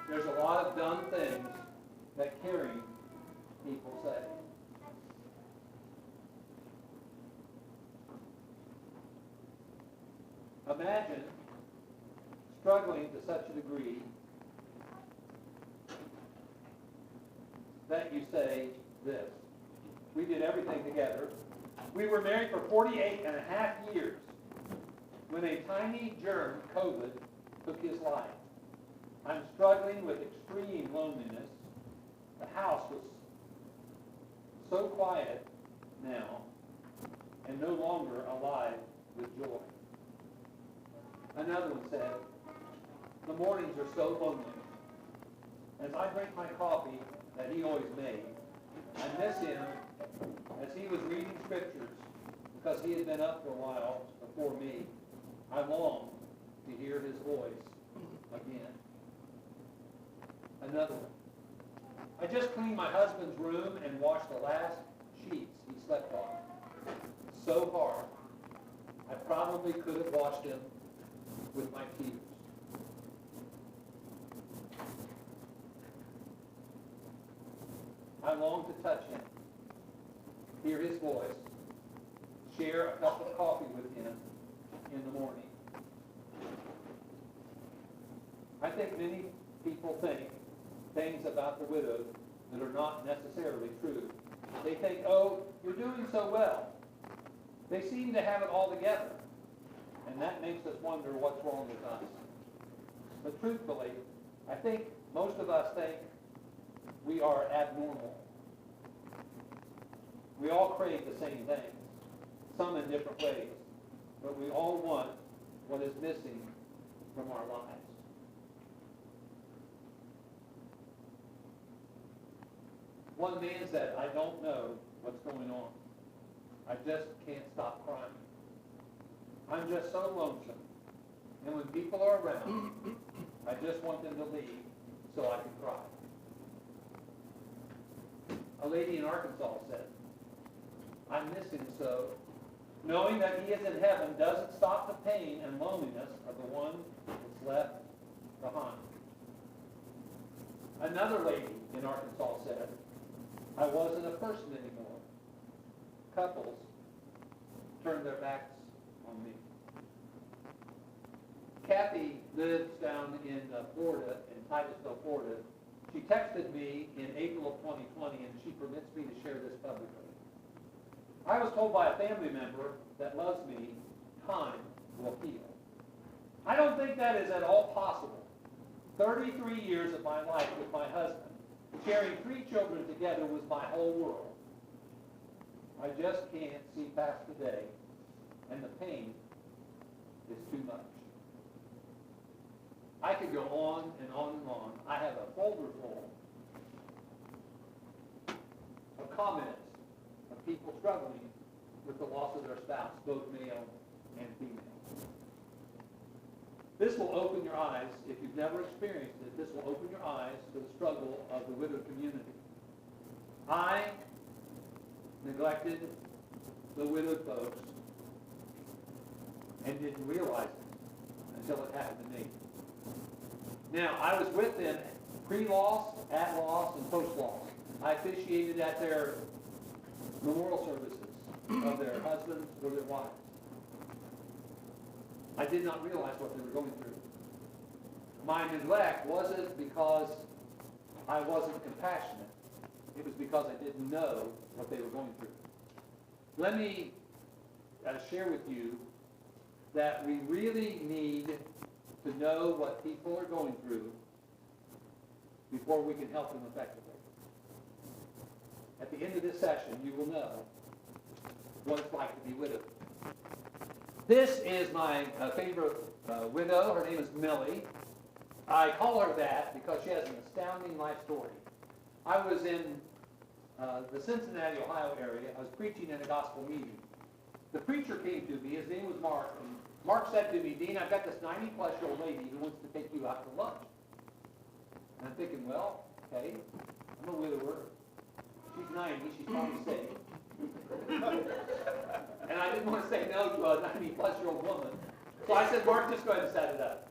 There's a lot of dumb things that caring people say. Imagine struggling to such a degree that you say this. We did everything together. We were married for 48 and a half years when a tiny germ, COVID, took his life. I'm struggling with extreme loneliness. The house was so quiet now and no longer alive with joy. Another one said, the mornings are so lonely. As I drink my coffee that he always made, I miss him as he was reading scriptures because he had been up for a while before me. I long to hear his voice again. Another one. I just cleaned my husband's room and washed the last sheets he slept on. So hard. I probably could have washed them with my tears. I long to touch him, hear his voice, share a cup of coffee with him in the morning. I think many people think things about the widowed that are not necessarily true. They think, oh, you're doing so well. They seem to have it all together. And that makes us wonder what's wrong with us. But truthfully, I think most of us think we are abnormal. We all crave the same things, some in different ways, but we all want what is missing from our lives. One man said, I don't know what's going on. I just can't stop crying. I'm just so lonesome. And when people are around, I just want them to leave so I can cry. A lady in Arkansas said, I miss him so. Knowing that he is in heaven doesn't stop the pain and loneliness of the one that's left behind. Another lady in Arkansas said, I wasn't a person anymore. Couples turned their backs on me. Kathy lives down in Florida, in Titusville, Florida. She texted me in April of 2020, and she permits me to share this publicly. I was told by a family member that loves me, time will heal. I don't think that is at all possible. 33 years of my life with my husband, sharing 3 children together was my whole world. I just can't see past today, and the pain is too much. I could go on and on and on. I have a folder full of comments of people struggling with the loss of their spouse, both male and female. This will open your eyes, if you've never experienced it, this will open your eyes to the struggle of the widowed community. I neglected the widowed folks and didn't realize it until it happened to me. Now, I was with them pre-loss, at loss, and post-loss. I officiated at their memorial services of their husbands or their wives. I did not realize what they were going through. My neglect wasn't because I wasn't compassionate. It was because I didn't know what they were going through. Let me share with you that we really need to know what people are going through before we can help them effectively. At the end of this session, you will know what it's like to be widowed. This is my favorite widow. Her name is Millie. I call her that because she has an astounding life story. I was in the Cincinnati, Ohio area. I was preaching in a gospel meeting. The preacher came to me. His name was Mark. And Mark said to me, Dean, I've got this 90-plus-year-old lady who wants to take you out to lunch. And I'm thinking, well, okay, I'm a widower. She's 90. She's probably saved. And I didn't want to say no to a 90-plus-year-old woman. So I said, Mark, just go ahead and set it up.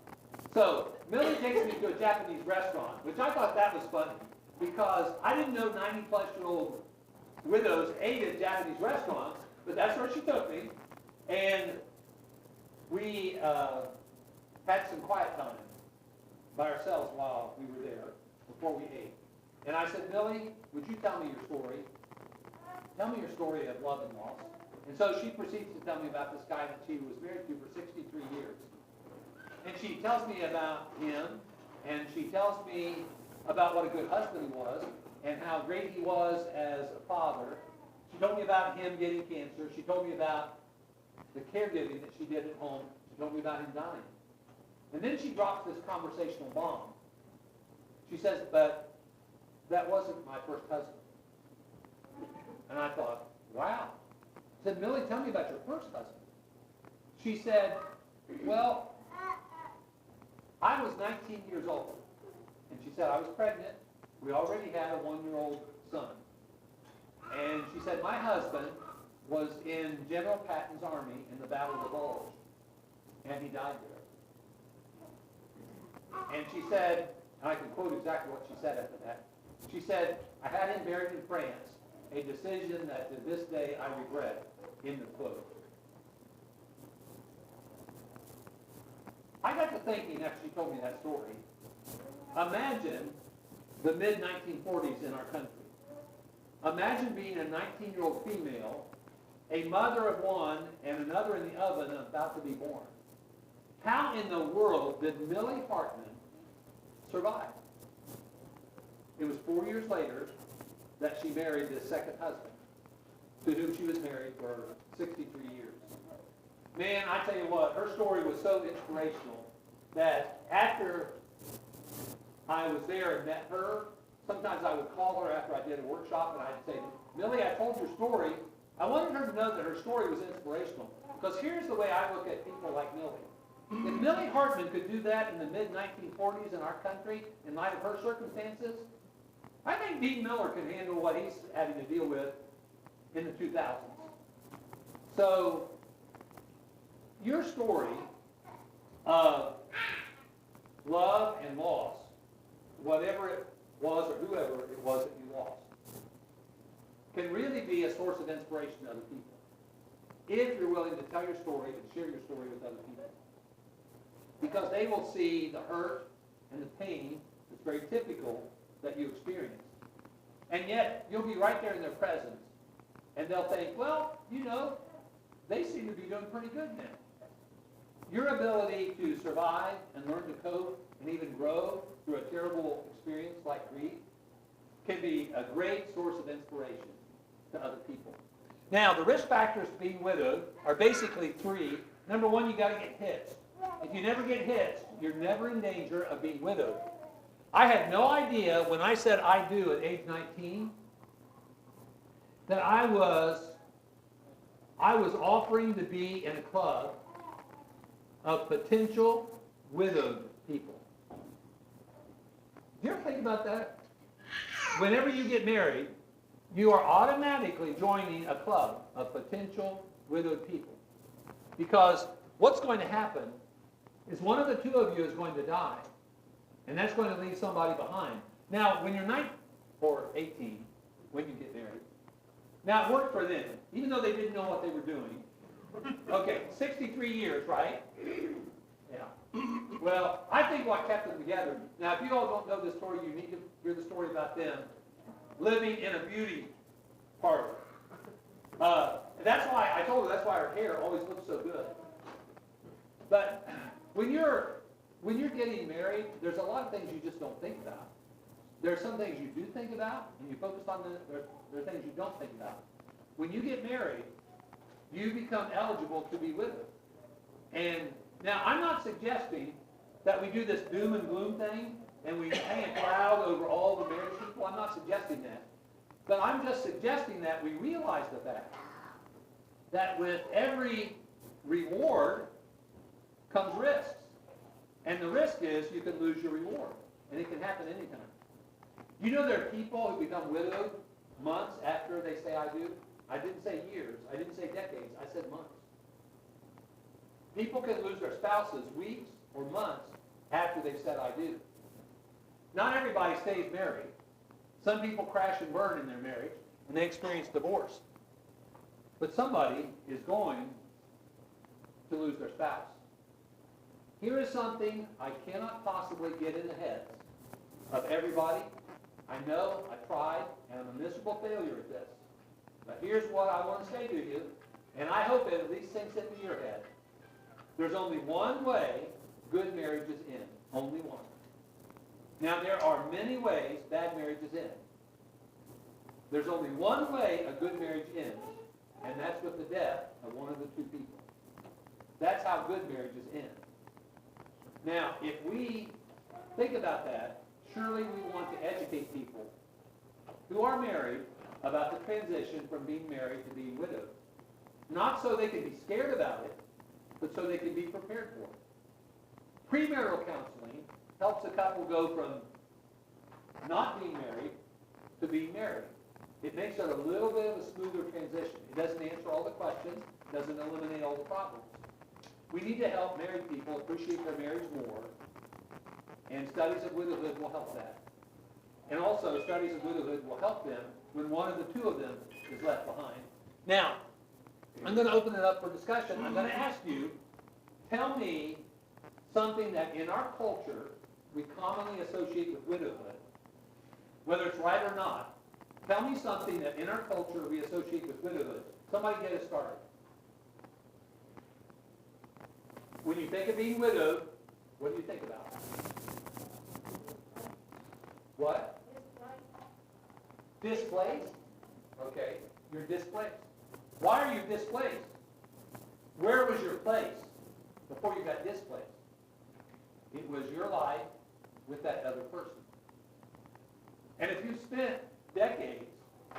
So Millie takes me to a Japanese restaurant, which I thought that was funny because I didn't know 90-plus-year-old widows ate at Japanese restaurants, but that's where she took me. And we had some quiet time by ourselves while we were there before we ate. And I said, Millie, would you tell me your story? Tell me your story of love and loss. And so she proceeds to tell me about this guy that she was married to for 63 years. And she tells me about him, and she tells me about what a good husband he was, and how great he was as a father. She told me about him getting cancer. She told me about the caregiving that she did at home. She told me about him dying. And then she drops this conversational bomb. She says, but that wasn't my first husband. And I thought, wow. I said, Millie, tell me about your first husband. She said, well, I was 19 years old. And she said, I was pregnant. We already had a 1-year-old son. And she said, my husband was in General Patton's army in the Battle of the Bulge. And he died there. And she said, and I can quote exactly what she said after that. She said, I had him buried in France, a decision that to this day I regret, in the quote. I got to thinking after she told me that story, imagine the mid-1940s in our country. Imagine being a 19-year-old female, a mother of one, and another in the oven about to be born. How in the world did Millie Hartman survive? It was 4 years later that she married this second husband, to whom she was married for 63 years. Man, I tell you what, her story was so inspirational that after I was there and met her, sometimes I would call her after I did a workshop and I'd say, Millie, I told your story. I wanted her to know that her story was inspirational. Because here's the way I look at people like Millie. If Millie Hartman could do that in the mid-1940s in our country, in light of her circumstances, I think Dean Miller can handle what he's having to deal with in the 2000s. So, your story of love and loss, whatever it was or whoever it was that you lost, can really be a source of inspiration to other people. If you're willing to tell your story and share your story with other people. Because they will see the hurt and the pain that's very typical that you experience. And yet, you'll be right there in their presence. And they'll think, well, you know, they seem to be doing pretty good now. Your ability to survive and learn to cope and even grow through a terrible experience like grief can be a great source of inspiration to other people. Now, the risk factors to being widowed are basically 3. Number 1, you got to get hitched. If you never get hitched, you're never in danger of being widowed. I had no idea when I said I do at age 19 that I was offering to be in a club of potential widowed people. Do you ever think about that? Whenever you get married, you are automatically joining a club of potential widowed people. Because what's going to happen is one of the two of you is going to die. And that's going to leave somebody behind. Now, when you're 19 or 18, when you get married, now it worked for them, even though they didn't know what they were doing. Okay, 63 years, right? Yeah. Well, I think what kept them together, now if you all don't know this story, you need to hear the story about them living in a beauty parlor. That's why, I told her that's why her hair always looks so good. But when you're getting married, there's a lot of things you just don't think about. There are some things you do think about, and you focus on there are things you don't think about. When you get married, you become eligible to be widowed. And now, I'm not suggesting that we do this doom and gloom thing, and we hang a cloud over all the married people. I'm not suggesting that. But I'm just suggesting that we realize the fact that with every reward comes risks. And the risk is you can lose your reward. And it can happen anytime. You know there are people who become widowed months after they say I do? I didn't say years. I didn't say decades. I said months. People can lose their spouses weeks or months after they've said I do. Not everybody stays married. Some people crash and burn in their marriage, and they experience divorce. But somebody is going to lose their spouse. Here is something I cannot possibly get in the heads of everybody. I know, I tried, and I'm a miserable failure at this. But here's what I want to say to you, and I hope it at least sinks into your head. There's only one way good marriages end. Only one. Now, there are many ways bad marriages end. There's only one way a good marriage ends, and that's with the death of one of the two people. That's how good marriages end. Now, if we think about that, surely we want to educate people who are married about the transition from being married to being widowed. Not so they can be scared about it, but so they can be prepared for it. Premarital counseling helps a couple go from not being married to being married. It makes it a little bit of a smoother transition. It doesn't answer all the questions, doesn't eliminate all the problems. We need to help married people appreciate their marriage more, and studies of widowhood will help that. And also, studies of widowhood will help them when one of the two of them is left behind. Now, I'm going to open it up for discussion. I'm going to ask you, tell me something that in our culture we commonly associate with widowhood, whether it's right or not. Tell me something that in our culture we associate with widowhood. Somebody get us started. When you think of being widowed, what do you think about? What? Displaced? Okay, you're displaced. Why are you displaced? Where was your place before you got displaced? It was your life with that other person. And if you spent decades,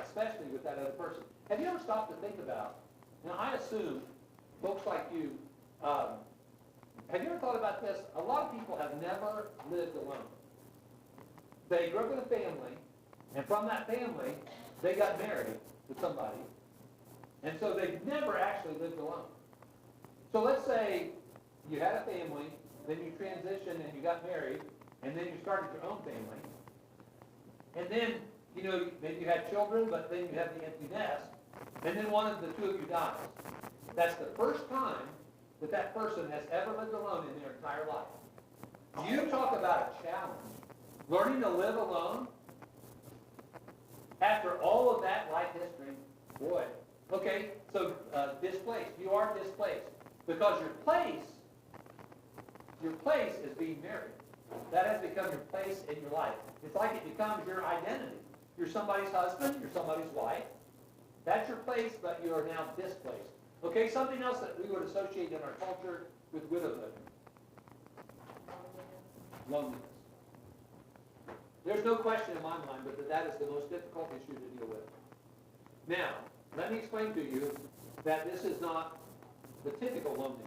especially with that other person, have you ever stopped to think about, now I assume folks like you, have you ever thought about this? A lot of people have never lived alone. They grew up in a family, and from that family, they got married to somebody, and so they never actually lived alone. So let's say you had a family, then you transitioned and you got married, and then you started your own family, and then, you know, maybe you had children, but then you have the empty nest, and then one of the two of you dies. That's the first time that that person has ever lived alone in their entire life. You talk about a challenge. Learning to live alone after all of that life history, boy. Okay, so displaced. You are displaced because your place is being married. That has become your place in your life. It's like it becomes your identity. You're somebody's husband, you're somebody's wife. That's your place, but you are now displaced. Okay, something else that we would associate in our culture with widowhood. Loneliness. There's no question in my mind but that is the most difficult issue to deal with. Now, let me explain to you that this is not the typical loneliness.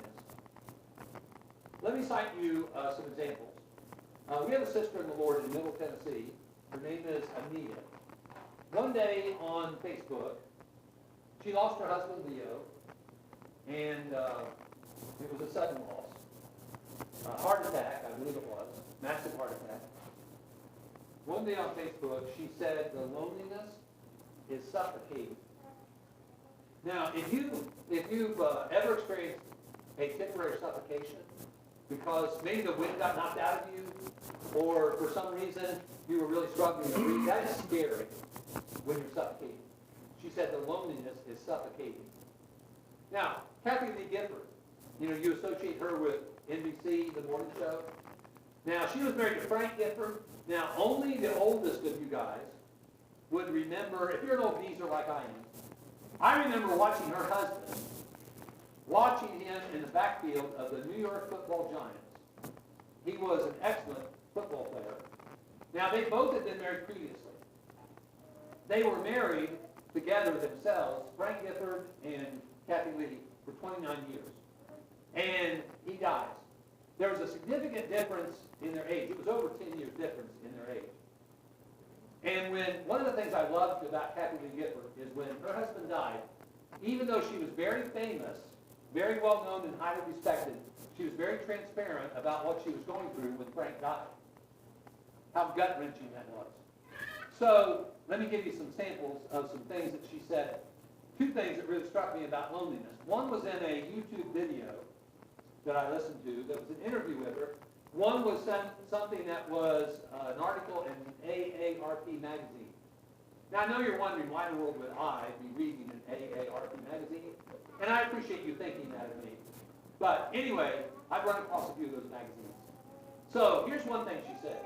Let me cite you some examples. We have a sister in the Lord in Middle Tennessee. Her name is Anita. One day on Facebook, she lost her husband, Leo, and it was a sudden loss. Heart attack, I believe it was. Massive heart attack. One day on Facebook, she said, the loneliness is suffocating. Now, if you've ever experienced a temporary suffocation, because maybe the wind got knocked out of you, or for some reason you were really struggling to breathe, that is scary when you're suffocating. She said the loneliness is suffocating. Now, Kathy Lee Gifford, you associate her with NBC, the morning show. Now, she was married to Frank Gifford. Now, only the oldest of you guys would remember, if you're an old geezer like I am, I remember watching her husband, watching him in the backfield of the New York Football Giants. He was an excellent football player. Now, they both had been married previously. They were married together themselves, Frank Gifford and Kathy Lee, for 29 years. And he dies. There was a significant difference in their age. It was over 10 years difference in their age. And one of the things I loved about Kathy Lee Gifford is when her husband died, even though she was very famous, very well known and highly respected, She was very transparent about what she was going through when Frank died. How gut-wrenching that was. So let me give you some samples of some things that she said. Two things that really struck me about loneliness. One was in a YouTube video that I listened to that was an interview with her. One was something that was an article in AARP magazine. Now, I know you're wondering, why in the world would I be reading an AARP magazine? And I appreciate you thinking that of me. But anyway, I've run across a few of those magazines. So here's one thing she said.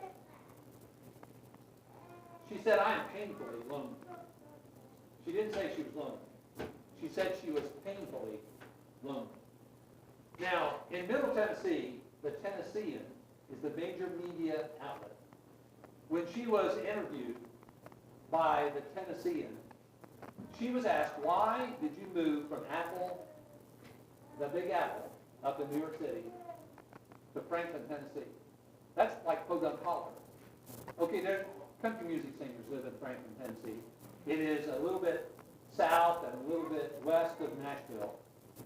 She said, I am painfully lonely. She didn't say she was lonely. She said she was painfully lonely. Now, in Middle Tennessee, the Tennessean is the major media outlet. When she was interviewed by the Tennessean, she was asked, why did you move from Apple, the Big Apple, up in New York City, to Franklin, Tennessee? That's like podunk collar. Okay, there's country music singers live in Franklin, Tennessee. It is a little bit south and a little bit west of Nashville.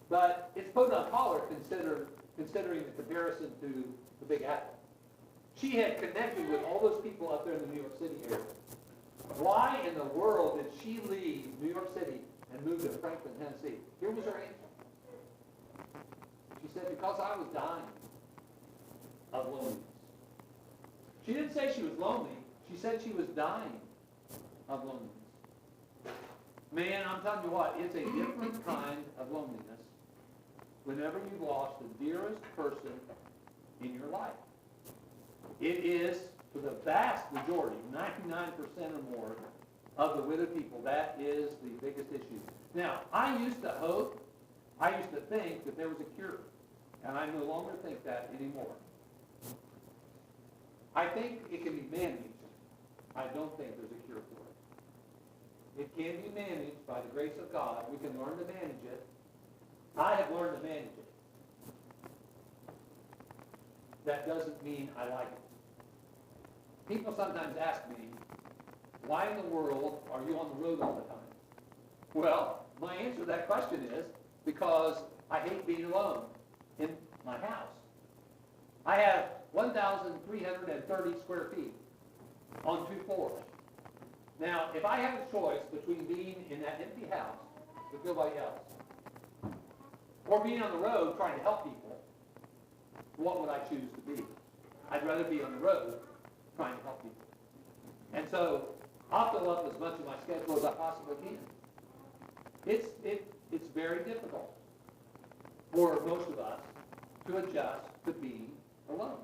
But it's podunk collar considering the comparison to the Big Apple. She had connected with all those people up there in the New York City area. Why in the world did she leave New York City and move to Franklin, Tennessee? Here was her answer. She said, because I was dying of loneliness. She didn't say she was lonely. She said she was dying of loneliness. Man, I'm telling you what, it's a different kind of loneliness whenever you've lost the dearest person in your life. It is, for the vast majority, 99% or more of the widowed people, that is the biggest issue. Now, I used to think that there was a cure, and I no longer think that anymore. I think it can be managed. I don't think there's a cure for it. It can be managed by the grace of God. We can learn to manage it. I have learned to manage it. That doesn't mean I like it. People sometimes ask me, why in the world are you on the road all the time? Well, my answer to that question is because I hate being alone in my house. I have 1,330 square feet on 2 floors. Now, if I have a choice between being in that empty house with nobody else or being on the road trying to help people, what would I choose to be? I'd rather be on the road trying to help people. And so I'll fill up as much of my schedule as I possibly can. It's very difficult for most of us to adjust to being alone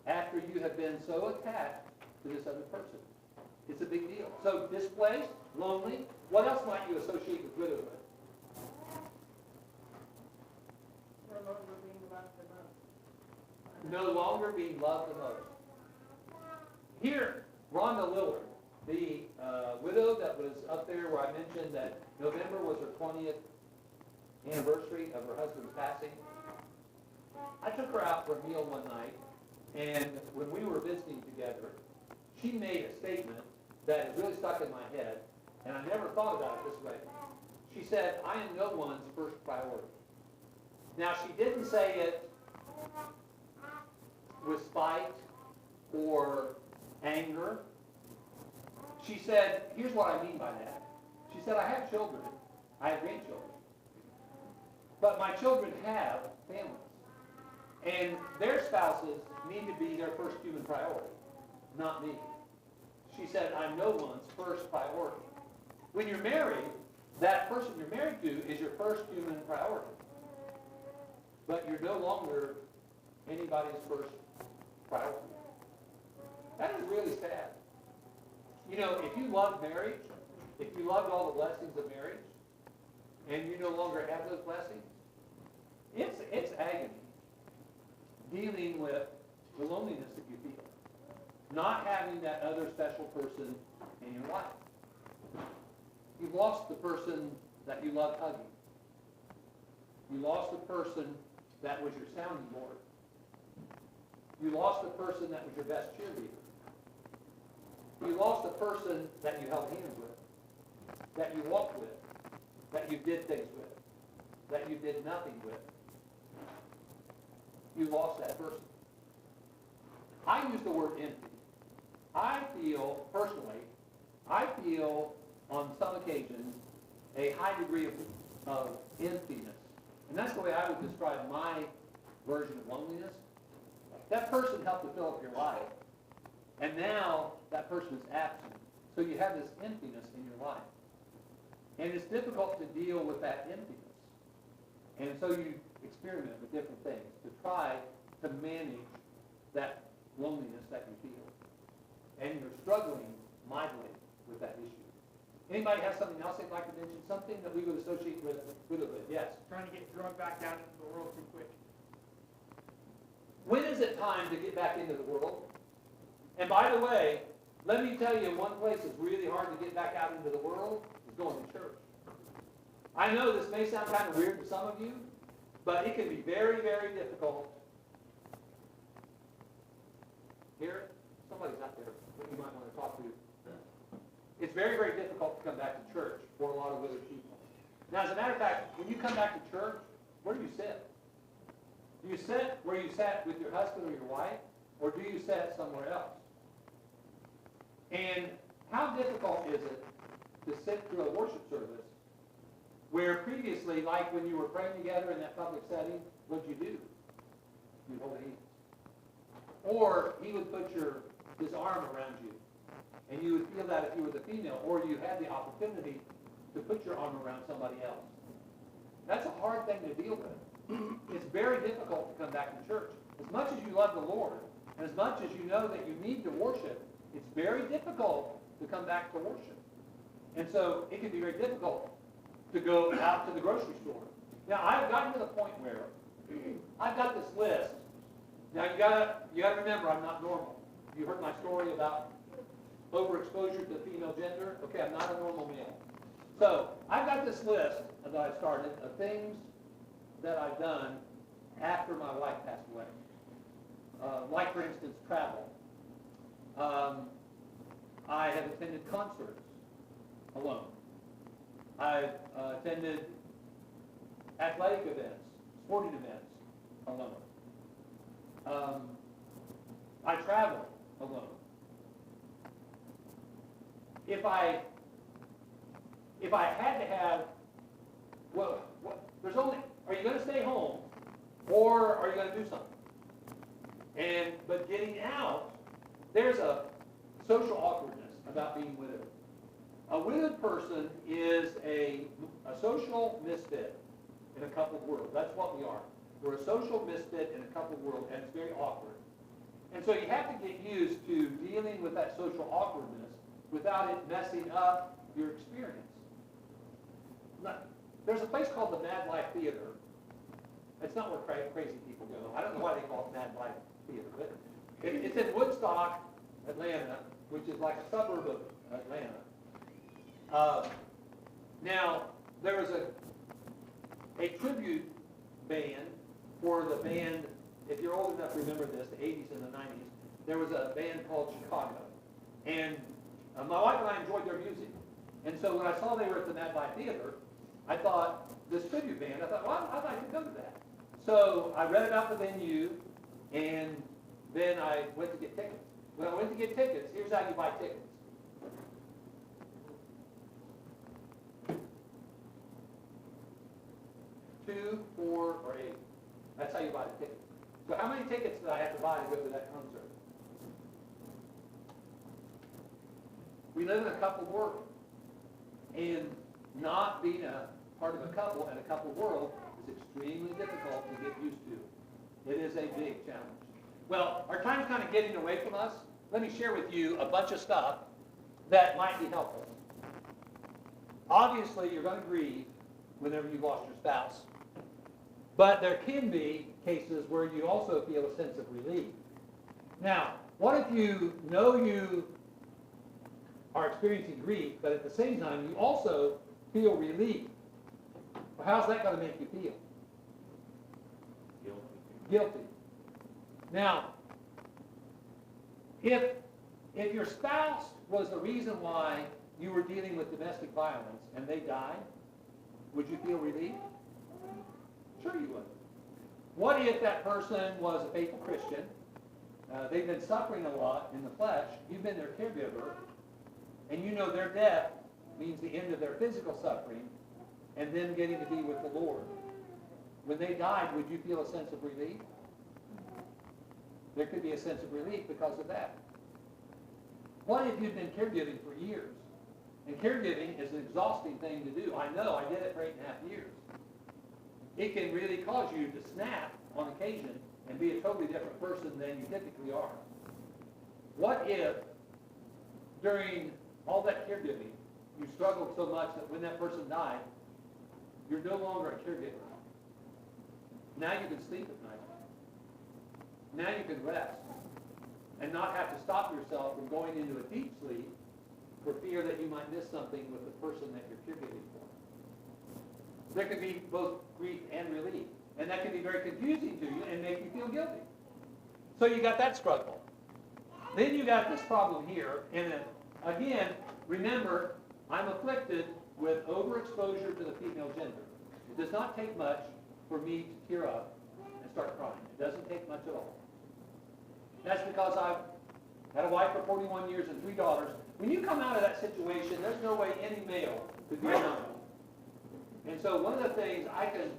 after you have been so attached to this other person. It's a big deal. So displaced, lonely, what else might you associate with widowhood? No longer being loved the most. No longer being loved the most. Here, Rhonda Lillard, the widow that was up there where I mentioned that November was her 20th anniversary of her husband's passing. I took her out for a meal one night, and when we were visiting together, she made a statement that has really stuck in my head, and I never thought about it this way. She said, I am no one's first priority. Now, she didn't say it with spite or anger. She said, here's what I mean by that. She said, I have children. I have grandchildren. But my children have families. And their spouses need to be their first human priority, not me. She said, I'm no one's first priority. When you're married, that person you're married to is your first human priority. But you're no longer anybody's first priority. That is really sad. You know, if you love marriage, if you loved all the blessings of marriage, and you no longer have those blessings, it's agony dealing with the loneliness that you feel. Not having that other special person in your life. You've lost the person that you loved hugging. You lost the person that was your sounding board. You lost the person that was your best cheerleader. You lost the person that you held hands with, that you walked with, that you did things with, that you did nothing with. you lost that person. I use the word empty. I feel, personally, on some occasions a high degree of emptiness. And that's the way I would describe my version of loneliness. That person helped to fill up your life, and now that person is absent. So you have this emptiness in your life. And it's difficult to deal with that emptiness. And so you experiment with different things to try to manage that loneliness that you feel. And you're struggling mightily with that issue. Anybody have something else they'd like to mention? Something that we would associate with widowhood? Yes? Trying to get drugged back out into the world too quick. When is it time to get back into the world? And by the way, let me tell you, one place that's really hard to get back out into the world is going to church. I know this may sound kind of weird to some of you, but it can be very, very difficult. Hear it? Somebody's out there that you might want to talk to. It's very, very difficult to come back to church for a lot of other people. Now, as a matter of fact, when you come back to church, where do you sit? Do you sit where you sat with your husband or your wife, or do you sit somewhere else? And how difficult is it to sit through a worship service where previously, like when you were praying together in that public setting, what'd you do? You'd hold hands. Or he would put his arm around you, and you would feel that if you were the female, or you had the opportunity to put your arm around somebody else. That's a hard thing to deal with. It's very difficult to come back to church. As much as you love the Lord, and as much as you know that you need to worship, it's very difficult to come back to worship. And so it can be very difficult to go out to the grocery store. Now, I've gotten to the point where I've got this list. Now, you gotta remember, I'm not normal. You heard my story about overexposure to the female gender. Okay, I'm not a normal male. So I've got this list that I started of things that I've done after my wife passed away. Like, for instance, travel. I have attended concerts alone. I've attended athletic events, sporting events alone. I travel alone. If I had to have, there's only, are you going to stay home, or are you going to do something? But getting out, there's a social awkwardness about being widowed. A widowed person is a social misfit in a coupled world. That's what we are. We're a social misfit in a coupled world, and it's very awkward. And so you have to get used to dealing with that social awkwardness without it messing up your experience. There's a place called the Mad Life Theater. It's not where crazy people go. I don't know why they call it Mad Life Theater, but it's in Woodstock, Atlanta, which is like a suburb of Atlanta. Now, there was a tribute band for the band, if you're old enough to remember this, the 80s and the 90s, there was a band called Chicago. And my wife and I enjoyed their music. And so when I saw they were at the Mad Life Theater, I thought, this tribute band, well, I'd like to go to that. So I read about the venue, and then I went to get tickets. When I went to get tickets, here's how you buy tickets. 2, 4, or 8. That's how you buy the ticket. So how many tickets did I have to buy to go to that concert? We live in a coupled world. And not being a part of a couple and a coupled world is extremely difficult to get used to. It is a big challenge. Well, our time's kind of getting away from us. Let me share with you a bunch of stuff that might be helpful. Obviously, you're going to grieve whenever you've lost your spouse. But there can be cases where you also feel a sense of relief. Now, what if you know you are experiencing grief, but at the same time you also feel relief? Well, how's that going to make you feel? Guilty. Now, if your spouse was the reason why you were dealing with domestic violence and they died, would you feel relief? Sure you would. What if that person was a faithful Christian? They've been suffering a lot in the flesh. You've been their caregiver, and you know their death means the end of their physical suffering and them getting to be with the Lord. When they died, would you feel a sense of relief? There could be a sense of relief because of that. What if you've been caregiving for years? And caregiving is an exhausting thing to do. I know, I did it for 8.5 years. It can really cause you to snap on occasion and be a totally different person than you typically are. What if, during all that caregiving, you struggled so much that when that person died, you're no longer a caregiver? Now you can sleep at night. Now you can rest and not have to stop yourself from going into a deep sleep for fear that you might miss something with the person that you're caregiving for. There can be both grief and relief. And that can be very confusing to you and make you feel guilty. So you got that struggle. Then you got this problem here. And again, remember, I'm afflicted with overexposure to the female gender. It does not take much for me to tear up and start crying. It doesn't take much at all. That's because I've had a wife for 41 years and 3 daughters. When you come out of that situation, there's no way any male could be around. And so one of the things I can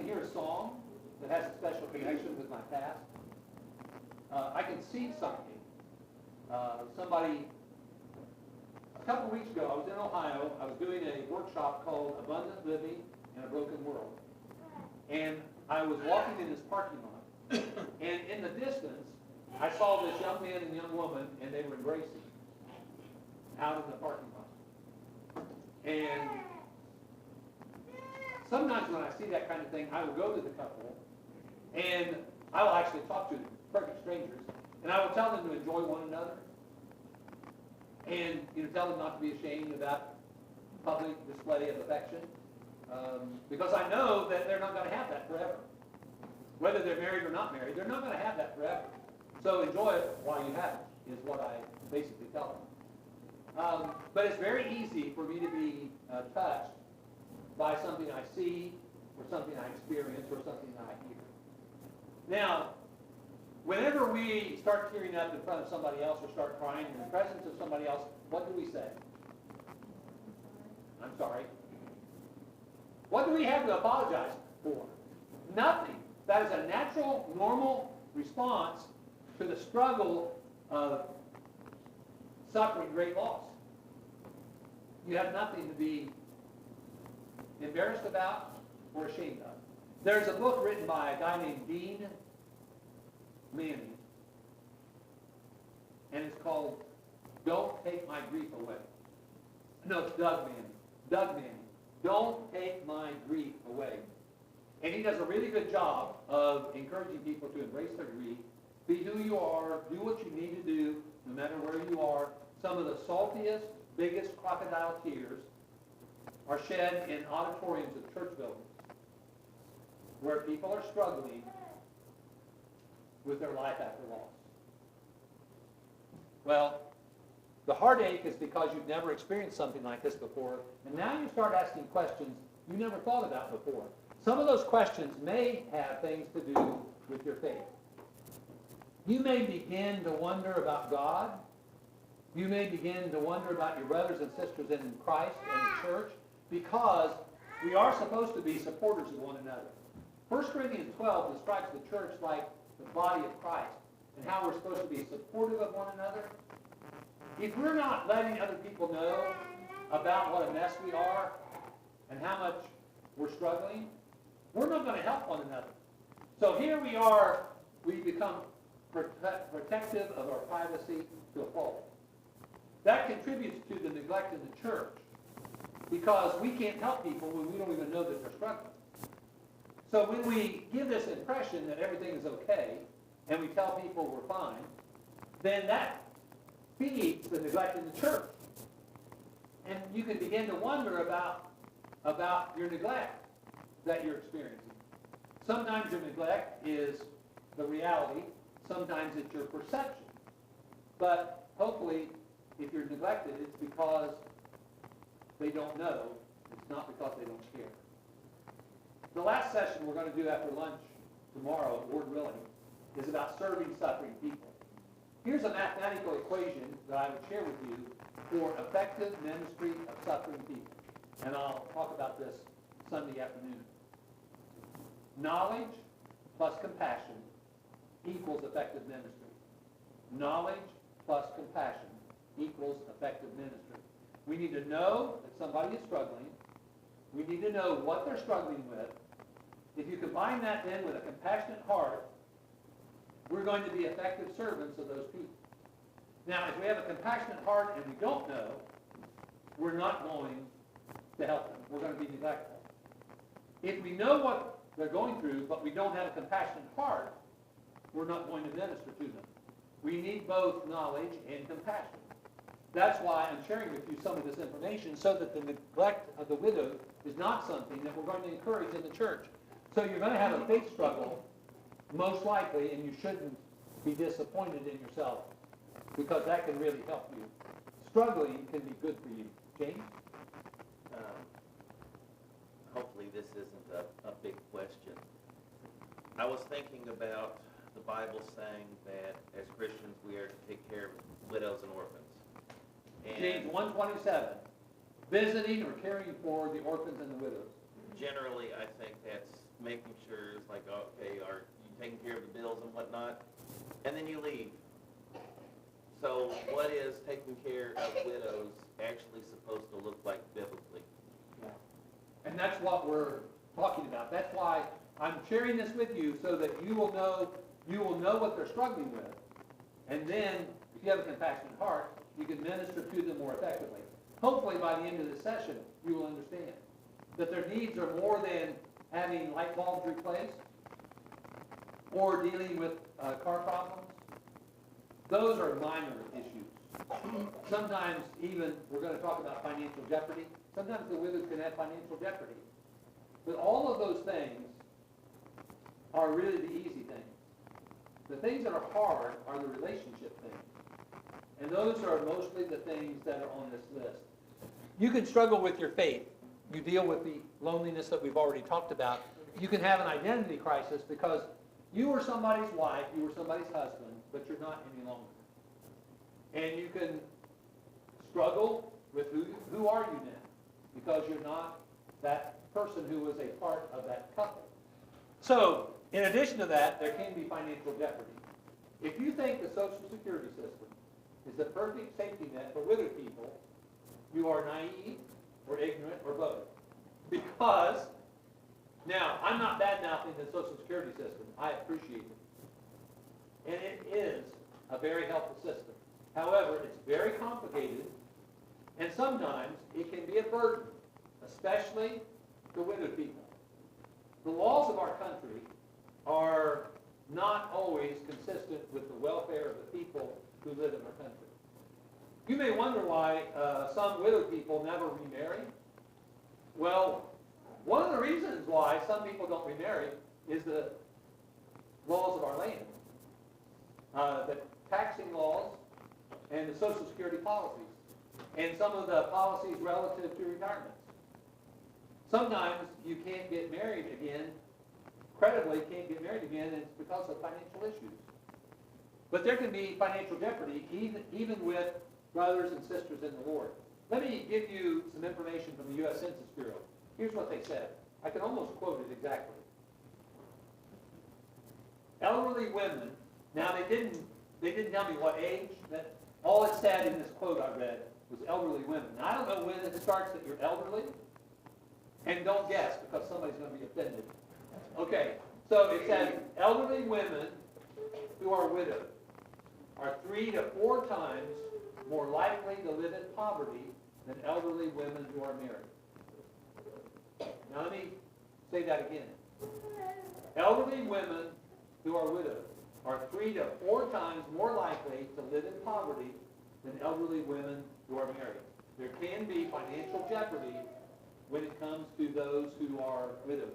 hear a song that has a special connection with my past. I can see something. Somebody, a couple of weeks ago, I was in Ohio. I was doing a workshop called Abundant Living in a Broken World. And I was walking in this parking lot. And in the distance, I saw this young man and young woman, and they were embracing out in the parking lot. And sometimes when I see that kind of thing, I will go to the couple, and I will actually talk to them, perfect strangers, and I will tell them to enjoy one another, and tell them not to be ashamed about public display of affection, because I know that they're not going to have that forever. Whether they're married or not married, they're not going to have that forever. So enjoy it while you have it, is what I basically tell them. But it's very easy for me to be touched by something I see, or something I experience, or something that I hear. Now, whenever we start tearing up in front of somebody else or start crying in the presence of somebody else, what do we say? I'm sorry. What do we have to apologize for? Nothing. That is a natural, normal response to the struggle of suffering great loss. You have nothing to be embarrassed about or ashamed of. There's a book written by a guy named Dean Manning, and it's called Don't Take My Grief Away. No, it's Doug Manning. Doug Manning. Don't Take My Grief Away. And he does a really good job of encouraging people to embrace their grief, be who you are, do what you need to do, no matter where you are. Some of the saltiest, biggest crocodile tears are shed in auditoriums of church buildings where people are struggling with their life after loss. Well, the heartache is because you've never experienced something like this before, and now you start asking questions you never thought about before. Some of those questions may have things to do with your faith. You may begin to wonder about God. You may begin to wonder about your brothers and sisters in Christ and the church, because we are supposed to be supporters of one another. 1 Corinthians 12 describes the church like the body of Christ and how we're supposed to be supportive of one another. If we're not letting other people know about what a mess we are and how much we're struggling, we're not going to help one another. So here we are, we become protective of our privacy to a fault. That contributes to the neglect in the church, because we can't help people when we don't even know that they're struggling. So when we give this impression that everything is okay, and we tell people we're fine, then that feeds the neglect in the church. And you can begin to wonder about your neglect that you're experiencing. Sometimes your neglect is the reality. Sometimes it's your perception. But hopefully, if you're neglected, it's because they don't know. It's not because they don't care. The last session we're going to do after lunch tomorrow, Lord willing, is about serving suffering people. Here's a mathematical equation that I would share with you for effective ministry of suffering people. And I'll talk about this Sunday afternoon. Knowledge plus compassion equals effective ministry. Knowledge plus compassion equals effective ministry. We need to know that somebody is struggling. We need to know what they're struggling with. If you combine that then with a compassionate heart, we're going to be effective servants of those people. Now, if we have a compassionate heart and we don't know, we're not going to help them. We're going to be neglectful. If we know what they're going through, but we don't have a compassionate heart, we're not going to minister to them. We need both knowledge and compassion. That's why I'm sharing with you some of this information, so that the neglect of the widow is not something that we're going to encourage in the church. So you're going to have a faith struggle, most likely, and you shouldn't be disappointed in yourself, because that can really help you. Struggling can be good for you. James? Hopefully this isn't a big question. I was thinking about the Bible saying that as Christians we are to take care of widows and orphans. James 1:27, visiting or caring for the orphans and the widows. Generally, I think that's making sure it's like, okay, are you taking care of the bills and whatnot? And then you leave. So what is taking care of widows actually supposed to look like biblically? Yeah. And that's what we're talking about. That's why I'm sharing this with you, so that you will know what they're struggling with. And then, if you have a compassionate heart, you can minister to them more effectively. Hopefully by the end of the session, you will understand that their needs are more than having light bulbs replaced or dealing with car problems. Those are minor issues. Sometimes even, we're going to talk about financial jeopardy. Sometimes the widows can have financial jeopardy. But all of those things are really the easy things. The things that are hard are the relationship things. And those are mostly the things that are on this list. You can struggle with your faith. You deal with the loneliness that we've already talked about. You can have an identity crisis because you were somebody's wife, you were somebody's husband, but you're not any longer. And you can struggle with who are you now, because you're not that person who was a part of that couple. So, in addition to that, there can be financial jeopardy. If you think the Social Security system is the perfect safety net for widowed people, you are naive or ignorant or both. Because, now, I'm not bad-mouthing the Social Security system. I appreciate it. And it is a very helpful system. However, it's very complicated, and sometimes it can be a burden, especially to widowed people. The laws of our country are not always consistent with the welfare of the people who live in our country. You may wonder why some widowed people never remarry. Well, one of the reasons why some people don't remarry is the laws of our land. The taxing laws and the Social Security policies, and some of the policies relative to retirements. Sometimes you can't get married again, credibly can't get married again, and it's because of financial issues. But there can be financial jeopardy even with brothers and sisters in the Lord. Let me give you some information from the U.S. Census Bureau. Here's what they said. I can almost quote it exactly. Elderly women, now they didn't tell me what age, that all it said in this quote I read was elderly women. Now I don't know when it starts that you're elderly, and don't guess because somebody's going to be offended. Okay, so it says elderly women who are widowed are 3 to 4 times more likely to live in poverty than elderly women who are married. Now let me say that again. Elderly women who are widowed are 3 to 4 times more likely to live in poverty than elderly women who are married. There can be financial jeopardy when it comes to those who are widowed.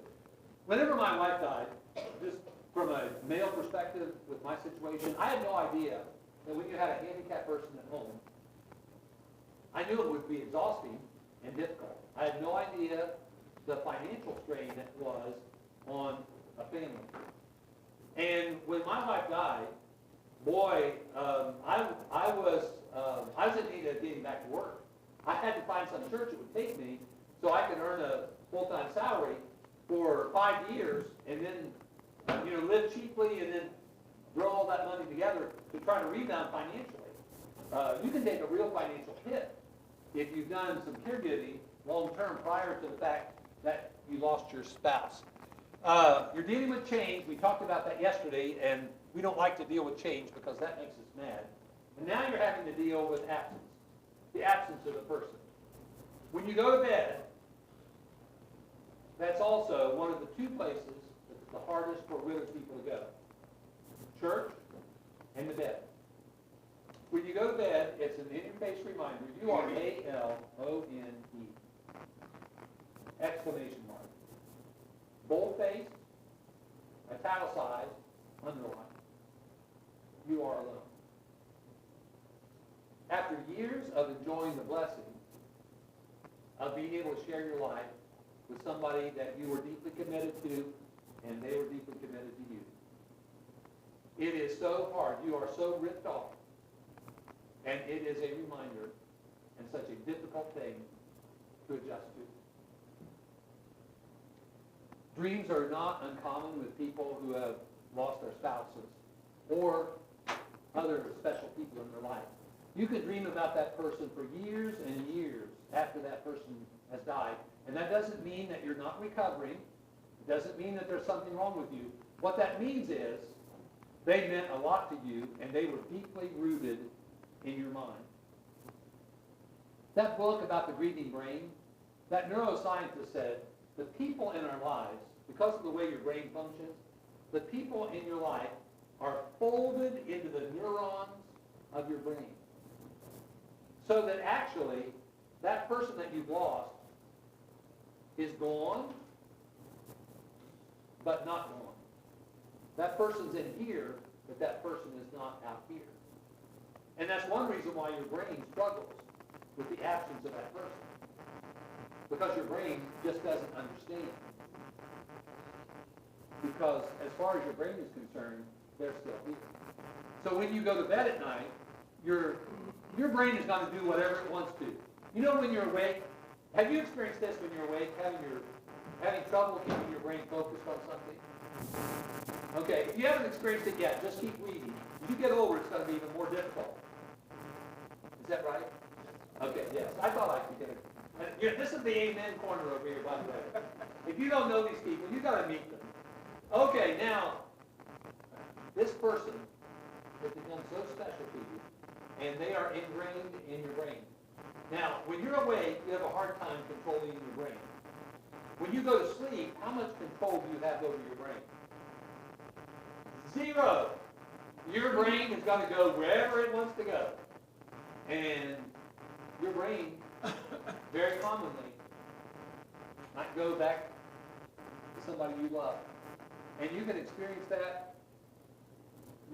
Whenever my wife died, just from a male perspective with my situation, I had no idea that when you had a handicapped person at home, I knew it would be exhausting and difficult. I had no idea the financial strain that was on a family. And when my wife died, boy, I was in need of getting back to work. I had to find some church that would take me so I could earn a full-time salary for 5 years and then, live cheaply and then throw all that money together to try to rebound financially. You can take a real financial hit if you've done some caregiving long-term prior to the fact that you lost your spouse. You're dealing with change. We talked about that yesterday, and we don't like to deal with change because that makes us mad. And now you're having to deal with absence, the absence of the person. When you go to bed, that's also one of the two places that's the hardest for widowed people to go. Church and the bed. When you go to bed, it's an in-your-face reminder. You are A-L-O-N-E. Exclamation mark. Bold-faced, italicized, underlined. You are alone. After years of enjoying the blessing of being able to share your life with somebody that you were deeply committed to and they were deeply committed to you, it is so hard. You are so ripped off. And it is a reminder and such a difficult thing to adjust to. Dreams are not uncommon with people who have lost their spouses or other special people in their life. You can dream about that person for years and years after that person has died. And that doesn't mean that you're not recovering. It doesn't mean that there's something wrong with you. What that means is they meant a lot to you and they were deeply rooted in your mind. That book about the grieving brain, that neuroscientist said, the people in our lives, because of the way your brain functions, the people in your life are folded into the neurons of your brain. So that actually, that person that you've lost is gone, but not gone. That person's in here, but that person is not out here. And that's one reason why your brain struggles with the absence of that person. Because your brain just doesn't understand. Because as far as your brain is concerned, they're still here. So when you go to bed at night, your brain is going to do whatever it wants to. You know when you're awake, have you experienced this when you're awake, having trouble keeping your brain focused on something? Okay, if you haven't experienced it yet, just keep reading. As you get older, it's going to be even more difficult. Is that right? Okay, yes. I thought I could get it. This is the amen corner over here, by the way. If you don't know these people, you've got to meet them. Okay, now, this person has become so special to you, and they are ingrained in your brain. Now, when you're awake, you have a hard time controlling your brain. When you go to sleep, how much control do you have over your brain? 0. Your brain is going to go wherever it wants to go. And your brain, very commonly, might go back to somebody you love. And you can experience that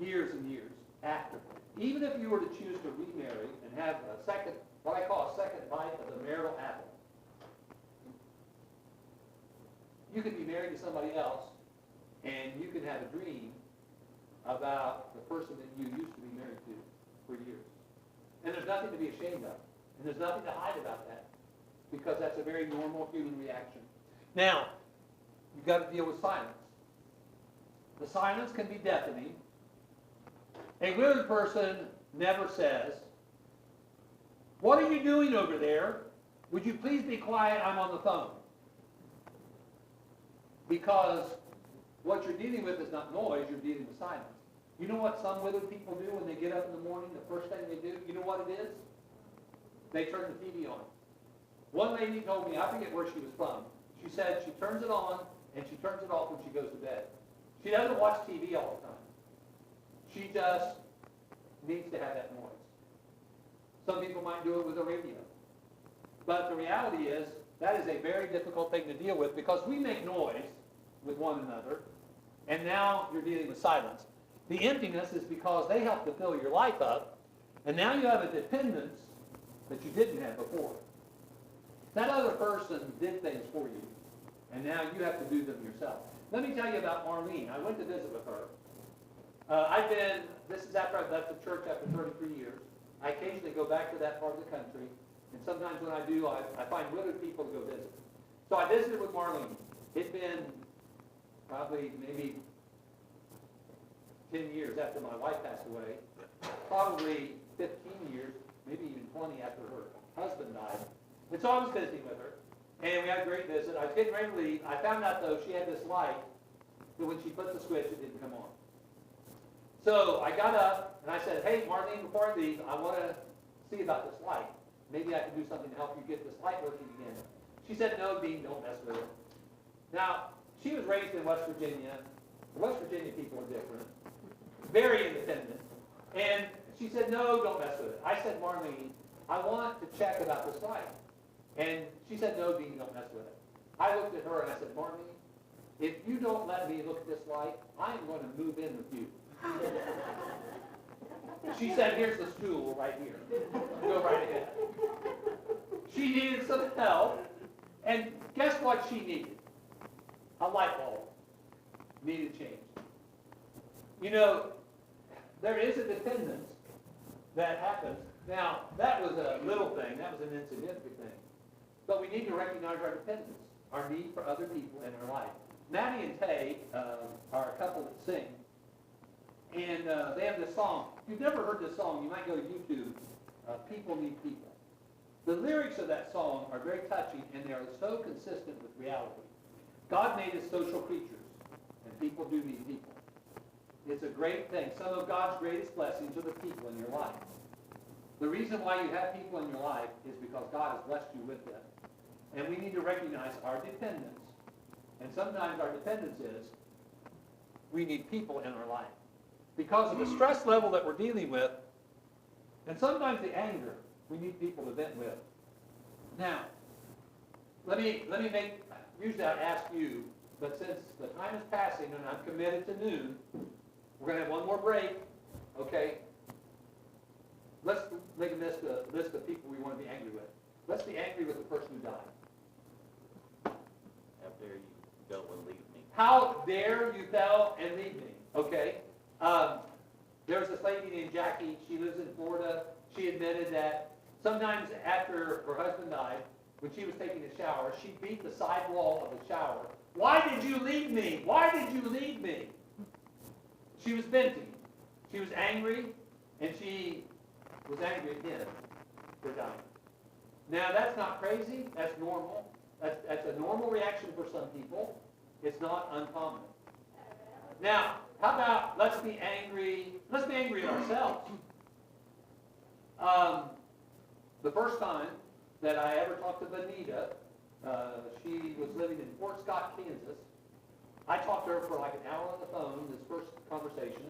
years and years after. Even if you were to choose to remarry and have a second, what I call a second bite of the marital apple, you could be married to somebody else, and you can have a dream about the person that you used to be married to for years. And there's nothing to be ashamed of. And there's nothing to hide about that, because that's a very normal human reaction. Now, you've got to deal with silence. The silence can be deafening. A widowed person never says, "What are you doing over there? Would you please be quiet? I'm on the phone." Because what you're dealing with is not noise, you're dealing with silence. You know what some widowed people do when they get up in the morning? The first thing they do, you know what it is? They turn the TV on. One lady told me, I forget where she was from, she said she turns it on and she turns it off when she goes to bed. She doesn't watch TV all the time. She just needs to have that noise. Some people might do it with a radio. But the reality is, that is a very difficult thing to deal with, because we make noise with one another, and now you're dealing with silence. The emptiness is because they help to fill your life up, and now you have a dependence that you didn't have before. That other person did things for you, and now you have to do them yourself. let me tell you about Marlene. I went to visit with her. This is after I've left the church after 33 years. I occasionally go back to that part of the country, and sometimes when I do, I find widowed people to go visit. So I visited with Marlene. It'd been probably maybe 10 years after my wife passed away, probably 15 years, maybe even 20 after her husband died. And so I was visiting with her, and we had a great visit. I was getting ready to leave. I found out, though, she had this light that when she put the switch, it didn't come on. So I got up, and I said, hey, Marlene, before I leave, I want to see about this light. Maybe I can do something to help you get this light working again. She said, no, Dean, don't mess with it. Now, she was raised in West Virginia. West Virginia people are different, very independent. And she said, no, don't mess with it. I said, Marlene, I want to check about this light. And she said, no, Dean, don't mess with it. I looked at her and I said, Marlene, if you don't let me look at this light, I am going to move in with you. She said, here's the stool right here. Go right ahead. She needed some help. And guess what she needed? A light bulb. Needed change. You know, there is a dependence that happens. Now, that was a little thing. That was an insignificant thing. But we need to recognize our dependence, our need for other people in our life. Maddie and Tay are a couple that sing. And they have this song. If you've never heard this song, you might go to YouTube, People Need People. The lyrics of that song are very touching, and they are so consistent with reality. God made us social creatures, and people do need people. It's a great thing. Some of God's greatest blessings are the people in your life. The reason why you have people in your life is because God has blessed you with them. And we need to recognize our dependence. And sometimes our dependence is we need people in our life. Because of the stress level that we're dealing with, and sometimes the anger, we need people to vent with. Now, let me usually I ask you, but since the time is passing and I'm committed to noon, we're going to have one more break, okay? Let's make a list of people we want to be angry with. Let's be angry with the person who died. How dare you go and leave me? How dare you go and leave me, okay? There's this lady named Jackie. She lives in Florida. She admitted that sometimes after her husband died, when she was taking a shower, she beat the side wall of the shower. Why did you leave me? Why did you leave me? She was venting. She was angry, and she was angry at him for dying. Now, that's not crazy. That's normal. That's a normal reaction for some people. It's not uncommon. Now, how about let's be angry at ourselves. The first time that I ever talked to Benita, she was living in Fort Scott, Kansas. I talked to her for like an hour on the phone, this first conversation,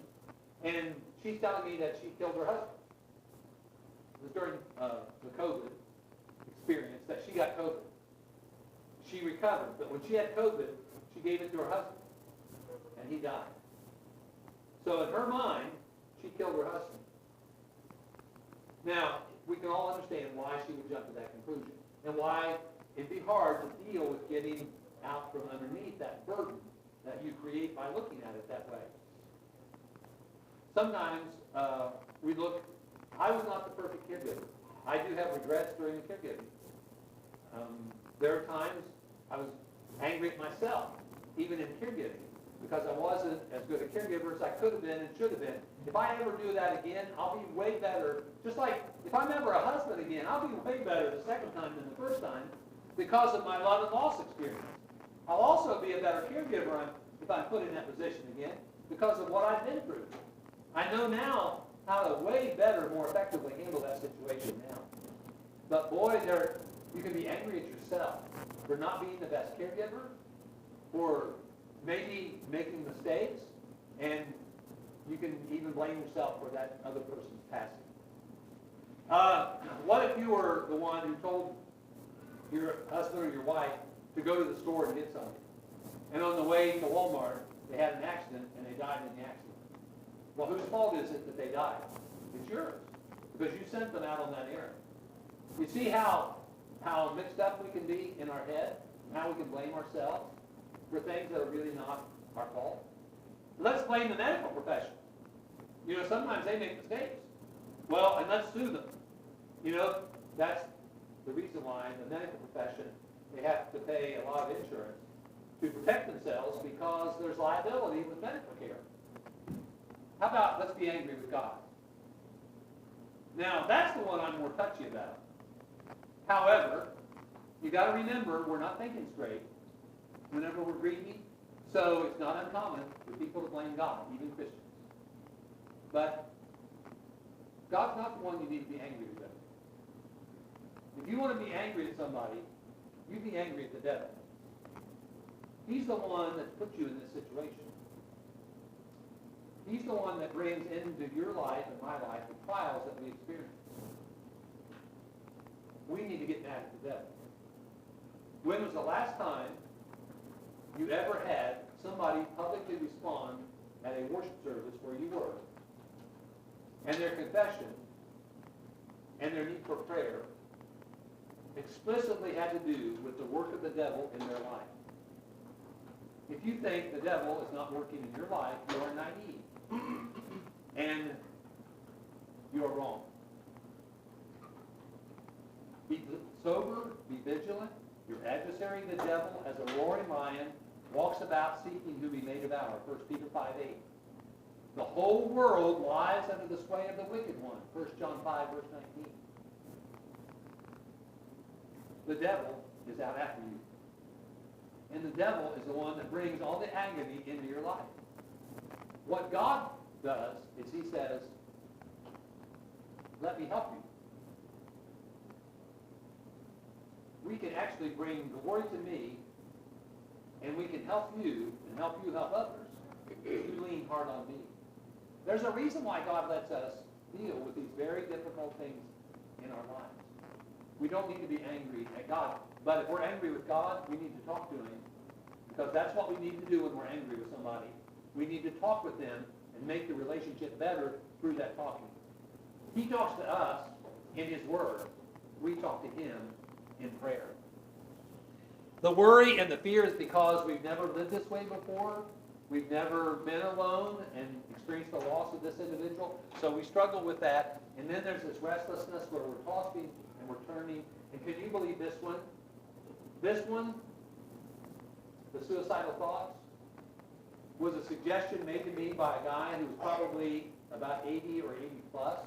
and she's telling me that she killed her husband. It was during the COVID experience that she got COVID. She recovered, but when she had COVID, she gave it to her husband, and he died. So in her mind, she killed her husband. Now, we can all understand why she would jump to that conclusion, and why it'd be hard to deal with getting out from underneath that burden that you create by looking at it that way. Sometimes I was not the perfect caregiver. I do have regrets during the caregiving. There are times I was angry at myself, even in caregiving, because I wasn't as good a caregiver as I could have been and should have been. If I ever do that again, I'll be way better. Just like if I'm ever a husband again, I'll be way better the second time than the first time because of my love and loss experience. I'll also be a better caregiver if I'm put in that position again because of what I've been through. I know now how to way better, more effectively handle that situation now. But boy, you can be angry at yourself for not being the best caregiver, for maybe making mistakes, and you can even blame yourself for that other person's passing. What if you were the one who told your husband or your wife to go to the store and get something, and on the way to Walmart, they had an accident and they died in the accident? Well, whose fault is it that they died? It's yours, because you sent them out on that errand. You see how mixed up we can be in our head, and how we can blame ourselves? for things that are really not our fault. Let's blame the medical profession. You know, sometimes they make mistakes. Well, and let's sue them. You know, that's the reason why in the medical profession they have to pay a lot of insurance to protect themselves because there's liability with medical care. How about let's be angry with God? Now, that's the one I'm more touchy about. However, you got to remember we're not thinking straight whenever we're grieving, so it's not uncommon for people to blame God, even Christians. But God's not the one you need to be angry with. If you want to be angry at somebody, you be angry at the devil. He's the one that put you in this situation. He's the one that brings into your life and my life the trials that we experience. We need to get mad at the devil. When was the last time you ever had somebody publicly respond at a worship service where you were, and their confession and their need for prayer explicitly had to do with the work of the devil in their life? If you think the devil is not working in your life, you are naive. And you are wrong. Be sober, be vigilant. Your adversary, the devil, as a roaring lion, walks about seeking whom he may devour. 1 Peter 5:8. The whole world lies under the sway of the wicked one. 1 John 5, verse 19. The devil is out after you. And the devil is the one that brings all the agony into your life. What God does is he says, let me help you. We can actually bring glory to me, and we can help you and help you help others if you lean hard on me. There's a reason why God lets us deal with these very difficult things in our lives. We don't need to be angry at God. But if we're angry with God, we need to talk to him. Because that's what we need to do when we're angry with somebody. We need to talk with them and make the relationship better through that talking. He talks to us in his word. We talk to him in prayer. The worry and the fear is because we've never lived this way before. We've never been alone and experienced the loss of this individual. So we struggle with that. And then there's this restlessness where we're tossing and we're turning. And can you believe this one? This one, the suicidal thoughts, was a suggestion made to me by a guy who was probably about 80 or 80 plus,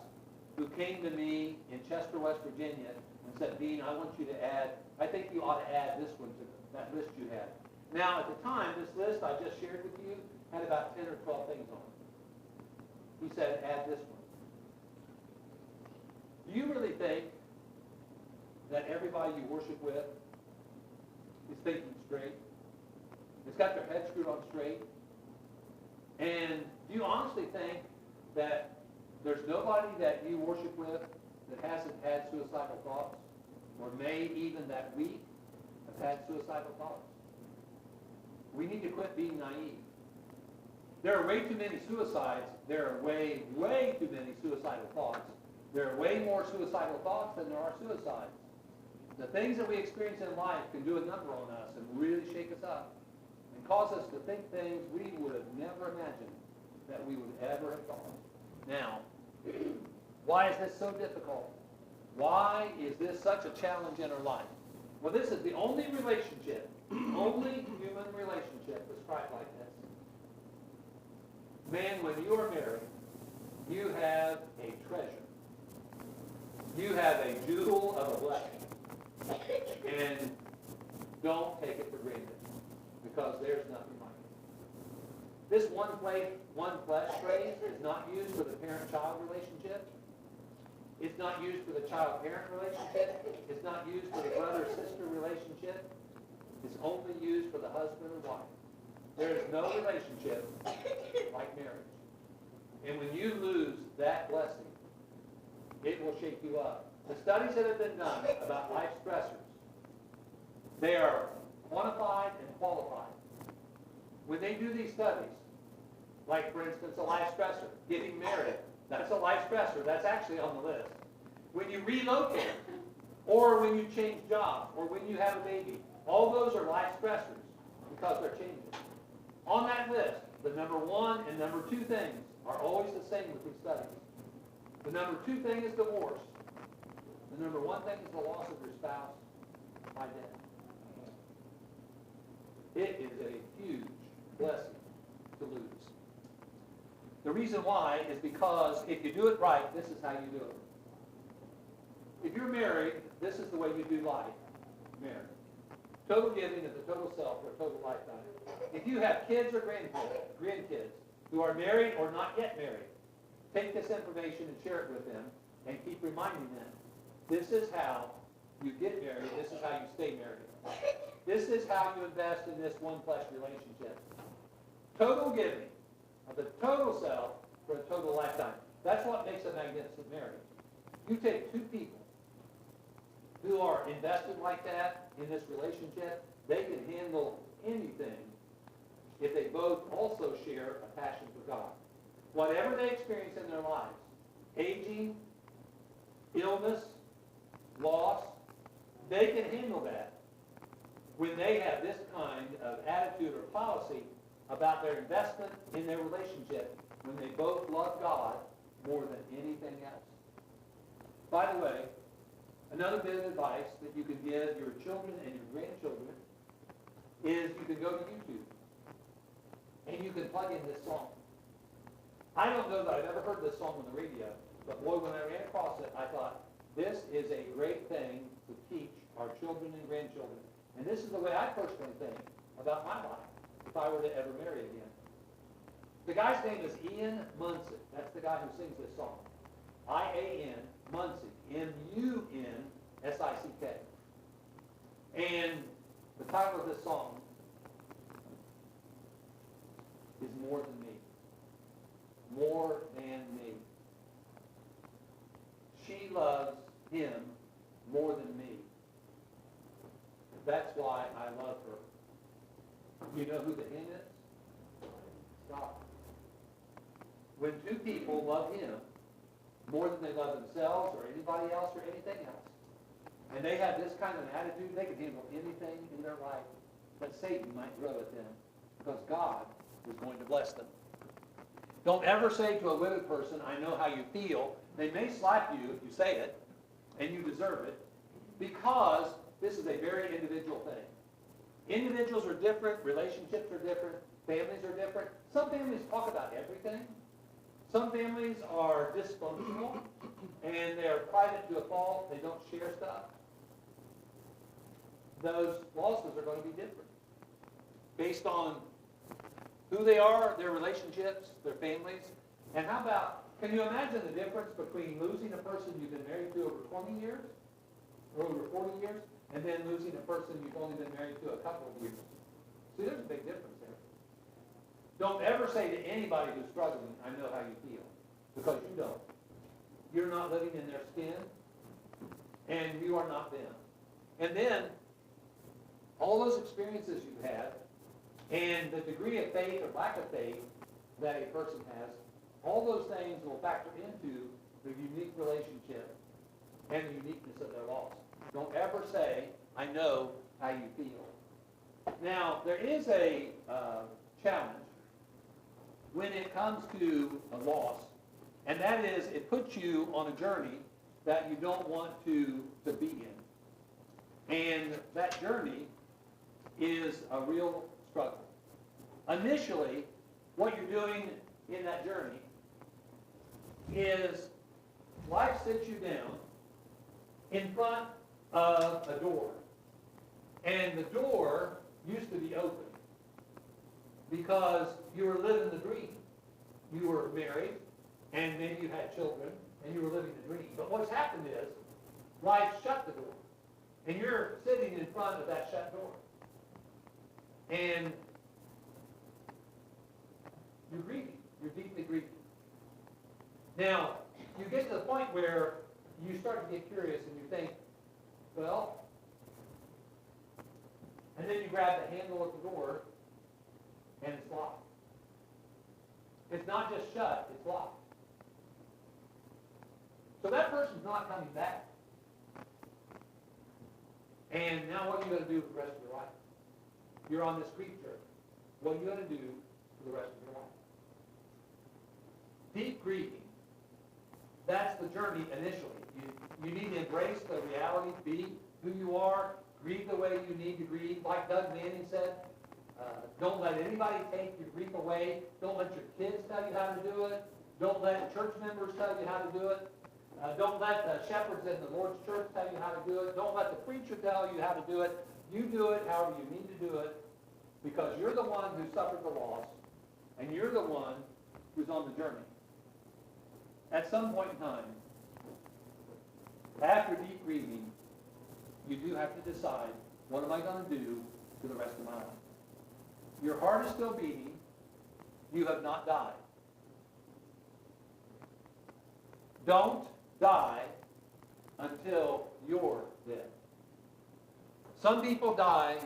who came to me in Chester, West Virginia, and said, Dean, I want you to add, I think you ought to add this one to that list you had. Now, at the time, this list I just shared with you had about 10 or 12 things on it. He said, add this one. Do you really think that everybody you worship with is thinking straight? It's got their head screwed on straight? And do you honestly think that there's nobody that you worship with that hasn't had suicidal thoughts, or may even that week have had suicidal thoughts? We need to quit being naive. There are way too many suicides. There are way, way too many suicidal thoughts. There are way more suicidal thoughts than there are suicides. The things that we experience in life can do a number on us and really shake us up and cause us to think things we would have never imagined that we would ever have thought. Now, why is this so difficult? Why is this such a challenge in our life? Well, this is the only relationship, only human relationship described like this. Man, when you are married, you have a treasure. You have a jewel of a blessing. And don't take it for granted, because there's nothing like it. This one flesh phrase is not used for the parent-child relationship. It's not used for the child-parent relationship. It's not used for the brother-sister relationship. It's only used for the husband and wife. There is no relationship like marriage. And when you lose that blessing, it will shake you up. The studies that have been done about life stressors, they are quantified and qualified. When they do these studies, like for instance a life stressor, getting married, that's a life stressor. That's actually on the list. When you relocate, or when you change jobs, or when you have a baby, all those are life stressors. because they're changing. On that list, the number one and number two things are always the same with these studies. The number two thing is divorce. The number one thing is the loss of your spouse by death. It is a huge blessing to lose. The reason why is because if you do it right, this is how you do it. If you're married, this is the way you do life. Married. Total giving is a total self for a total lifetime. If you have kids or grandkids who are married or not yet married, take this information and share it with them and keep reminding them, this is how you get married, this is how you stay married. This is how you invest in this one flesh relationship. Total giving of the total self for a total lifetime. That's what makes a magnificent marriage. You take two people who are invested like that in this relationship, they can handle anything if they both also share a passion for God. Whatever they experience in their lives, aging, illness, loss, they can handle that when they have this kind of attitude or policy about their investment in their relationship, when they both love God more than anything else. By the way, another bit of advice that you can give your children and your grandchildren is you can go to YouTube and you can plug in this song. I don't know that I've ever heard this song on the radio, but boy, when I ran across it, I thought, this is a great thing to teach our children and grandchildren. And this is the way I personally think about my life, if I were to ever marry again. The guy's name is Ian Munsick. That's the guy who sings this song. I-A-N, Munsick, M-U-N-S-I-C-K. And the title of this song is More Than Me. More than me. She loves him more than me. That's why I love her. You know who the him is? God. When two people love him more than they love themselves or anybody else or anything else, and they have this kind of an attitude, they can handle anything in their life that Satan might throw at them, because God is going to bless them. Don't ever say to a widowed person, I know how you feel. They may slap you if you say it, and you deserve it, because this is a very individual thing. Individuals are different, relationships are different, families are different. Some families talk about everything. Some families are dysfunctional, and they're private to a fault. They don't share stuff. Those losses are going to be different, based on who they are, their relationships, their families. And how about, can you imagine the difference between losing a person you've been married to over 20 years, or over 40 years, and then losing a person you've only been married to a couple of years? See, there's a big difference there. Don't ever say to anybody who's struggling, I know how you feel, because you don't. You're not living in their skin, and you are not them. And then, all those experiences you've had, and the degree of faith or lack of faith that a person has, all those things will factor into the unique relationship and the uniqueness of their loss. Don't ever say, I know how you feel. Now, there is a challenge when it comes to a loss, and that is it puts you on a journey that you don't want to be in. And that journey is a real struggle. Initially, what you're doing in that journey is life sits you down in front of a door. And the door used to be open because you were living the dream. You were married, and maybe you had children, and you were living the dream. But what's happened is life shut the door. And you're sitting in front of that shut door. And you're grieving. You're deeply grieving. Now, you get to the point where you start to get curious and you think, well, and then you grab the handle of the door and it's locked. It's not just shut, it's locked. So that person's not coming back. And now what are you going to do with the rest of your life? you're on this grief journey. What are you going to do for the rest of your life? Deep grieving, that's the journey initially. You need to embrace the reality, be who you are, grieve the way you need to grieve. Like Doug Manning said, don't let anybody take your grief away. Don't let your kids tell you how to do it. Don't let church members tell you how to do it. Don't let the shepherds in the Lord's church tell you how to do it. Don't let the preacher tell you how to do it. You do it however you need to do it, because you're the one who suffered the loss, and you're the one who's on the journey. At some point in time, after deep grieving, you do have to decide, what am I going to do for the rest of my life? Your heart is still beating. You have not died. Don't die until you're dead. Some people die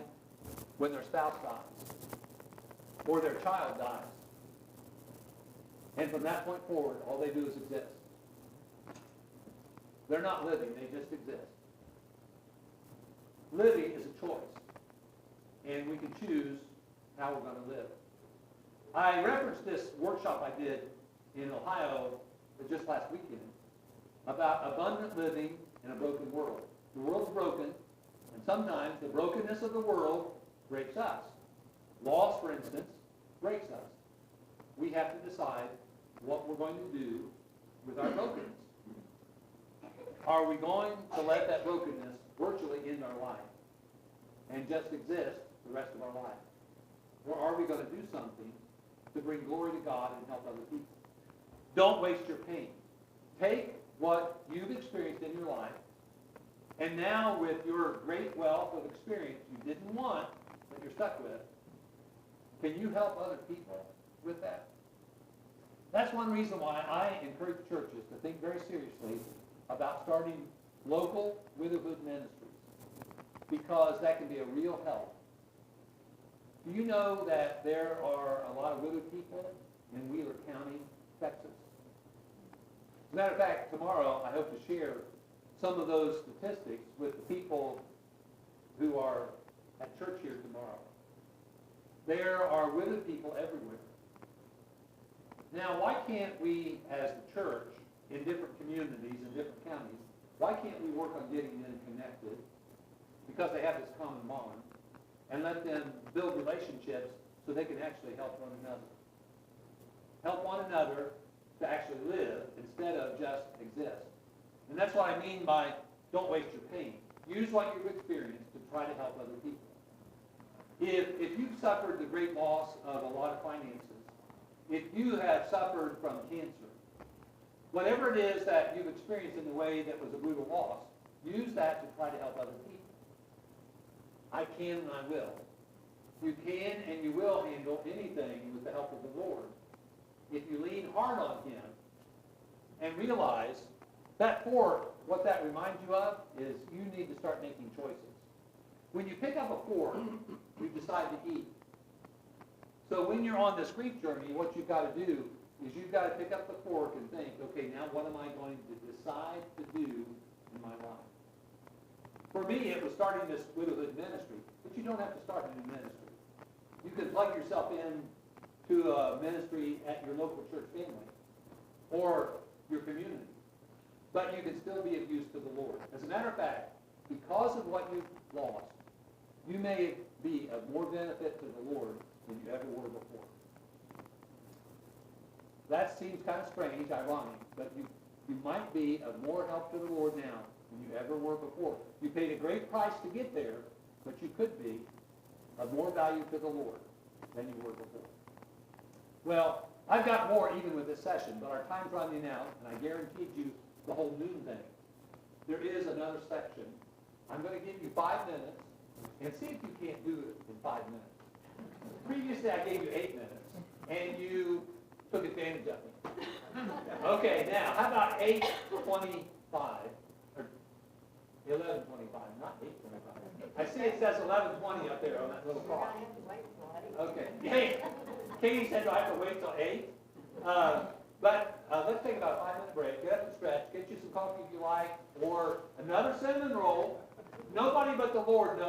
when their spouse dies or their child dies. And from that point forward, all they do is exist. They're not living, they just exist. Living is a choice, and we can choose how we're going to live. I referenced this workshop I did in Ohio just last weekend about abundant living in a broken world. The world's broken, and sometimes the brokenness of the world breaks us. Loss, for instance, breaks us. We have to decide what we're going to do with our brokenness. Are we going to let that brokenness virtually end our life and just exist the rest of our life? Or are we going to do something to bring glory to God and help other people? Don't waste your pain. Take what you've experienced in your life, and now with your great wealth of experience you didn't want, that you're stuck with, can you help other people with that? That's one reason why I encourage churches to think very seriously about starting local widowhood ministries, because that can be a real help. Do you know that there are a lot of widowed people in Wheeler County, Texas? As a matter of fact, tomorrow I hope to share some of those statistics with the people who are at church here tomorrow. There are widowed people everywhere. Now, why can't we, as the church, in different communities, in different counties, why can't we work on getting them connected, because they have this common bond, and let them build relationships so they can actually help one another? Help one another to actually live instead of just exist. And that's what I mean by don't waste your pain. Use what you've experienced to try to help other people. If you've suffered the great loss of a lot of finances, if you have suffered from cancer, whatever it is that you've experienced in the way that was a brutal loss, use that to try to help other people. I can and I will. You can and you will handle anything with the help of the Lord if you lean hard on Him and realize that fork, what that reminds you of is you need to start making choices. When you pick up a fork, you decide to eat. So when you're on this grief journey, what you've got to do is you've got to pick up the fork and think, okay, now what am I going to decide to do in my life? For me, it was starting this widowhood ministry, but you don't have to start a new ministry. You can plug yourself in to a ministry at your local church family or your community, but you can still be of use to the Lord. As a matter of fact, because of what you've lost, you may be of more benefit to the Lord than you ever were before. That seems kind of strange, ironic, but you might be of more help to the Lord now than you ever were before. You paid a great price to get there, but you could be of more value to the Lord than you were before. Well, I've got more even with this session, but our time's running out, and I guaranteed you the whole noon thing. There is another section. I'm going to give you 5 minutes, and see if you can't do it in 5 minutes. Previously, I gave you 8 minutes, and you took advantage of me. Okay, now, how about 8:25, or 11:25, not 8:25. I see it says 11:20 up there on that little clock. Okay. Hey, Katie said, do I have to wait till 8? But let's take about a 5-minute break, get up and stretch, get you some coffee if you like, or another cinnamon roll. Nobody but the Lord knows.